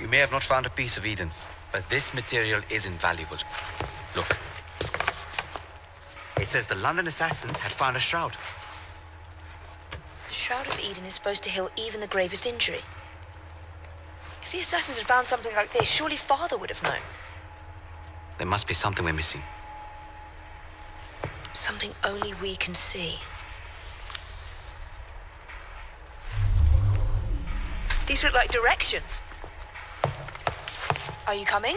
You may have not found a piece of Eden, but this material is invaluable. Look. It says the London assassins had found a shroud. The Shroud of Eden is supposed to heal even the gravest injury. If the assassins had found something like this, surely Father would have known. There must be something we're missing. Something only we can see. These look like directions. Are you coming?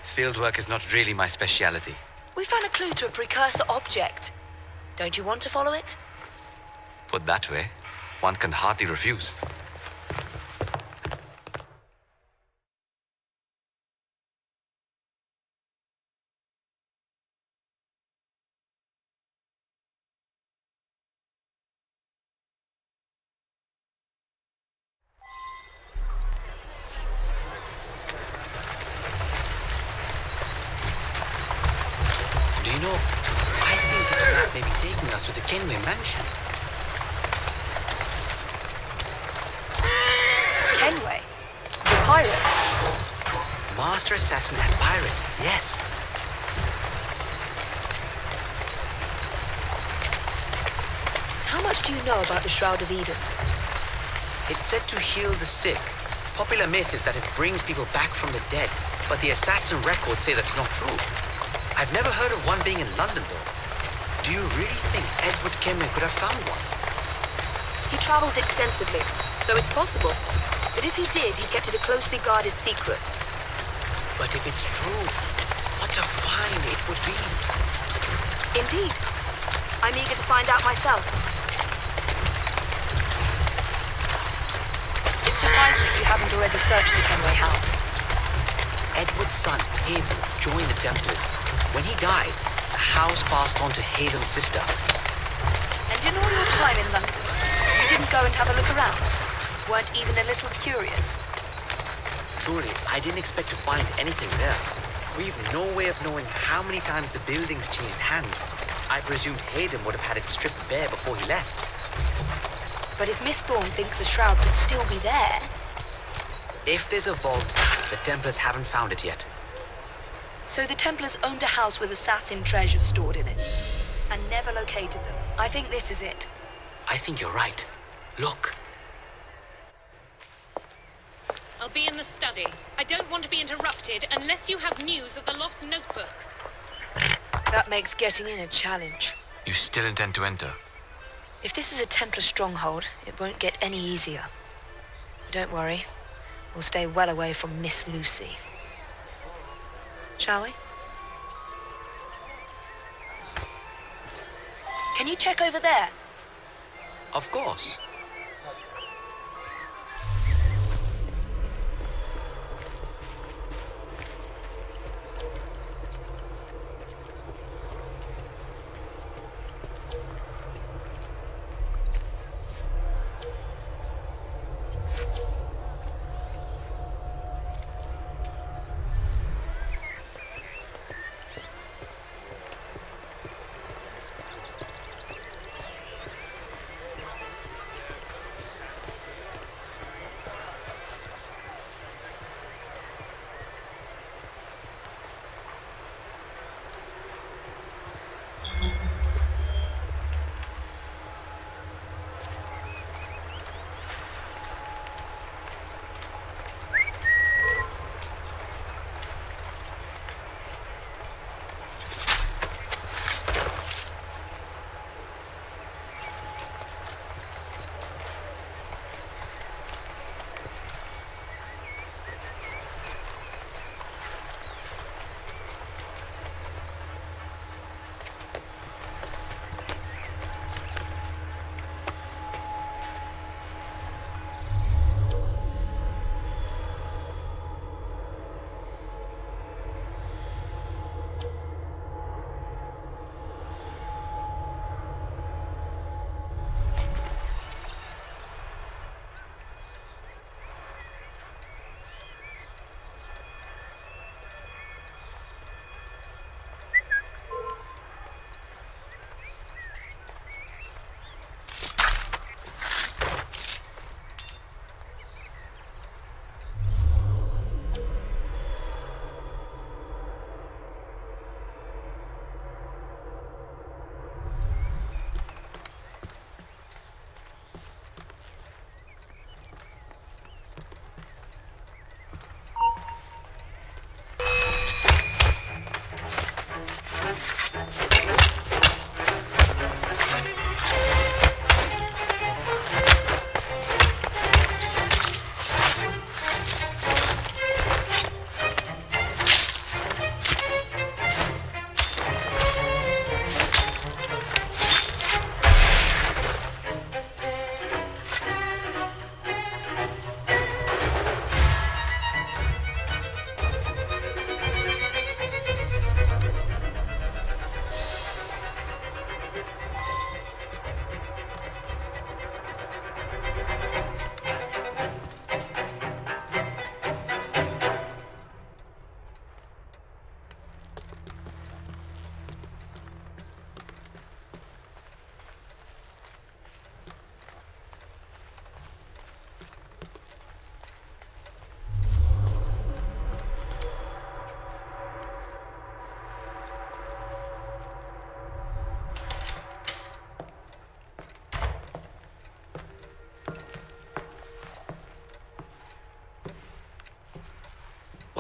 Fieldwork is not really my speciality. We found a clue to a precursor object. Don't you want to follow it? Put that way, one can hardly refuse. Do you know, I think this map may be taking us to the Kenway mansion. Kenway? The pirate? Master assassin and pirate, yes. How much do you know about the Shroud of Eden? It's said to heal the sick. Popular myth is that it brings people back from the dead, but the assassin records say that's not true. I've never heard of one being in London, though. Do you really think Edward Kenway could have found one? He traveled extensively, so it's possible. But if he did, he kept it a closely guarded secret. But if it's true, what a find it would be. Indeed. I'm eager to find out myself. It's surprising that you haven't already searched the Kenway house. Edward's son, Haven, joined the Templars. When he died, the house passed on to Haven's sister. And in all your time in London, you didn't go and have a look around? Weren't even a little curious? Truly, I didn't expect to find anything there. We've no way of knowing how many times the building's changed hands. I presumed Hayden would have had it stripped bare before he left. But if Miss Thorne thinks the shroud could still be there... If there's a vault, the Templars haven't found it yet. So the Templars owned a house with assassin treasures stored in it, and never located them. I think this is it. I think you're right. Look. I'll be in the study. I don't want to be interrupted unless you have news of the lost notebook. That makes getting in a challenge. You still intend to enter? If this is a Templar stronghold, it won't get any easier. But don't worry. We'll stay well away from Miss Lucy. Shall we? Can you check over there? Of course.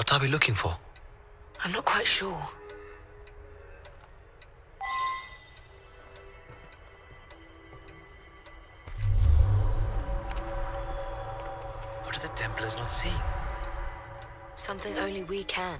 What are we looking for? I'm not quite sure. What are the Templars not seeing? Something only we can.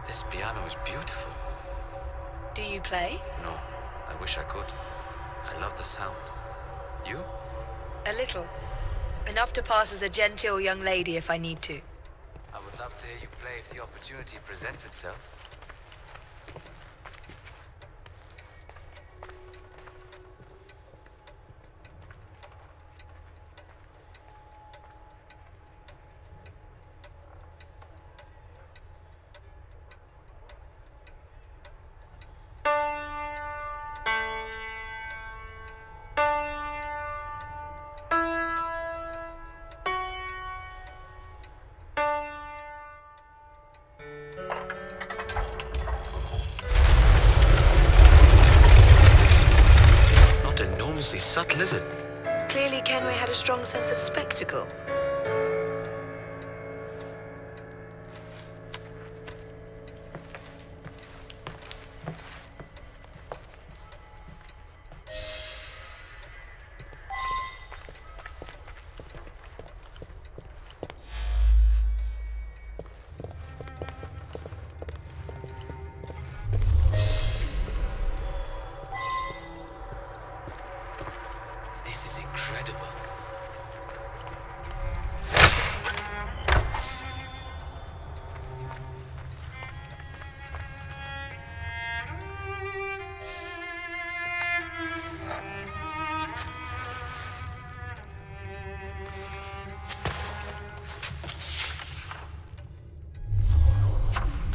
This piano is beautiful. Do you play? No, I wish I could. I love the sound. You? A little. Enough to pass as a genteel young lady if I need to. I would love to hear you play if the opportunity presents itself. Not enormously subtle, is it? Clearly Kenway had a strong sense of spectacle. This is incredible.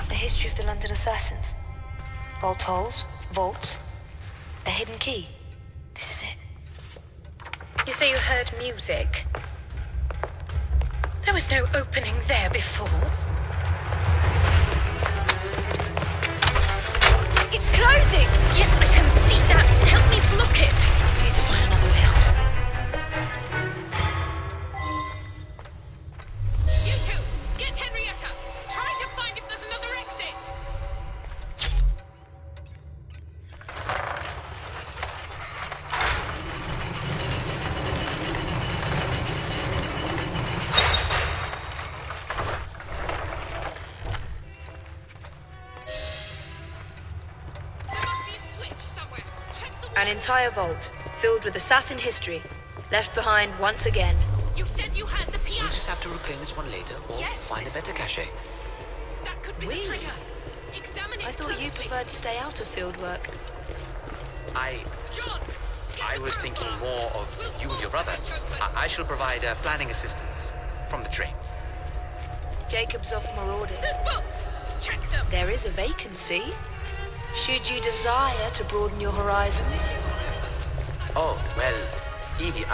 The history of the London assassins. Bolt holes, vaults, a hidden key. This is it. You say you heard music? There was no opening there before. It's closing! Yes, I can see that. Help me block it. We need to find another way out. You two, get Henrietta. Try to find if there's another exit. There must be a switch somewhere. Check the wall. An entire vault, filled with assassin history, left behind once again. You said you had the We'll piano. just have to reclaim this one later, or Yes, find a better cache. That could be We? the trigger. Examine it I thought you closely. preferred to stay out of field work. John, get I the was thinking crowbar. more of We'll you and your both brother. catch open. I shall provide planning assistance from the train. Jacob's off marauding. There's books. Check them. There is a vacancy. Should you desire to broaden your horizons. Oh, well, Evie,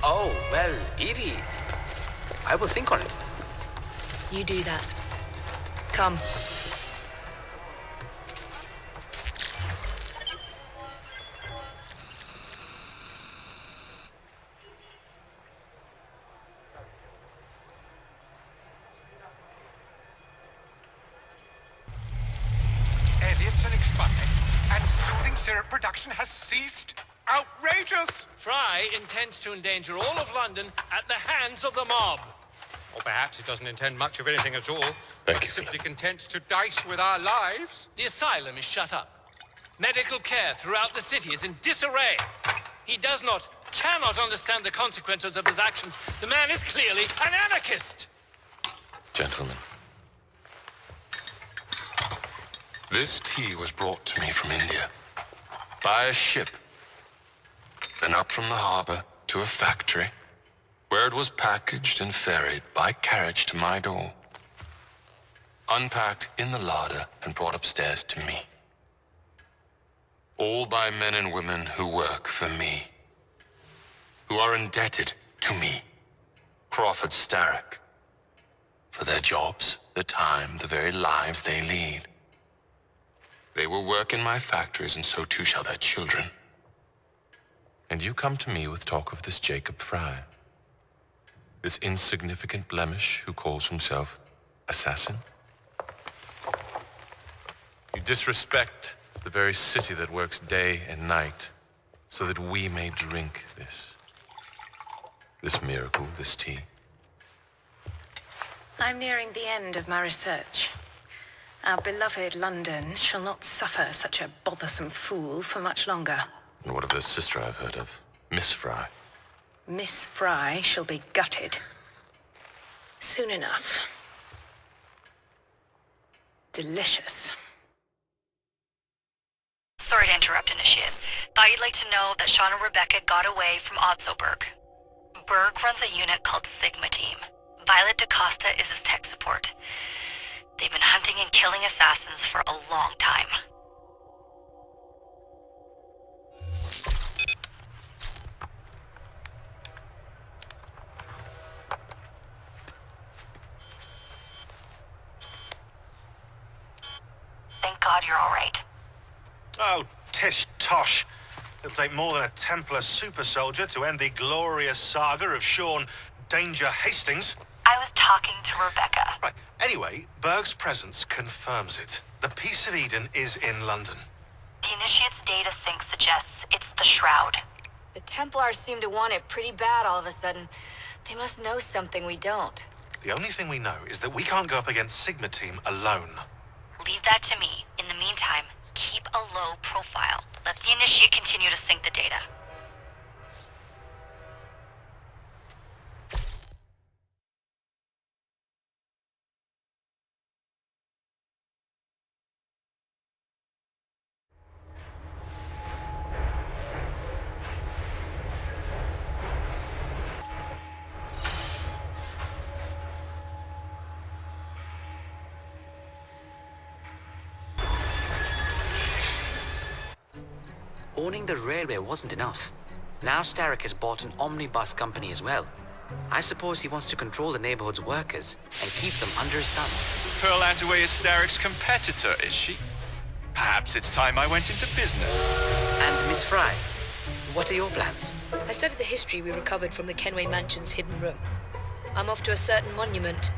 Oh, well, Evie. I will think on it. You do that. Come. Elliotson expired, and soothing syrup production has ceased. Outrageous! Frye intends to endanger all of London at the hands of the mob. Or perhaps it doesn't intend much of anything at all. Thank It's simply content to dice with our lives. The asylum is shut up. Medical care throughout the city is in disarray. He cannot understand the consequences of his actions. The man is clearly an anarchist. Gentlemen, this tea was brought to me from India by a ship, then up from the harbor to a factory, where it was packaged and ferried by carriage to my door, unpacked in the larder and brought upstairs to me. All by men and women who work for me, who are indebted to me, Crawford Starrick, for their jobs, the time, the very lives they lead. They will work in my factories, and so too shall their children. And you come to me with talk of this Jacob Frye, this insignificant blemish who calls himself assassin? You disrespect the very city that works day and night so that we may drink this miracle, this tea. I'm nearing the end of my research. Our beloved London shall not suffer such a bothersome fool for much longer. And what of the sister I've heard of, Miss Frye? Miss Frye shall be gutted. Soon enough. Delicious. Sorry to interrupt, Initiate. Thought you'd like to know that Sean and Rebecca got away from Otzoberg. Berg runs a unit called Sigma Team. Violet DaCosta is his tech support. They've been hunting and killing assassins for a long time. Thank God you're all right. Oh, tish tosh. It'll take more than a Templar super soldier to end the glorious saga of Sean Danger Hastings. I was talking to Rebecca. Right. Anyway, Berg's presence confirms it. The Piece of Eden is in London. The Initiate's data sync suggests it's the Shroud. The Templars seem to want it pretty bad all of a sudden. They must know something we don't. The only thing we know is that we can't go up against Sigma Team alone. Leave that to me. In the meantime, keep a low profile. Let the Initiate continue to sync the data. Owning the railway wasn't enough. Now Starrick has bought an omnibus company as well. I suppose he wants to control the neighborhood's workers and keep them under his thumb. Pearl Attaway is Starrick's competitor, is she? Perhaps it's time I went into business. And Miss Frye, what are your plans? I studied the history we recovered from the Kenway Mansion's hidden room. I'm off to a certain monument.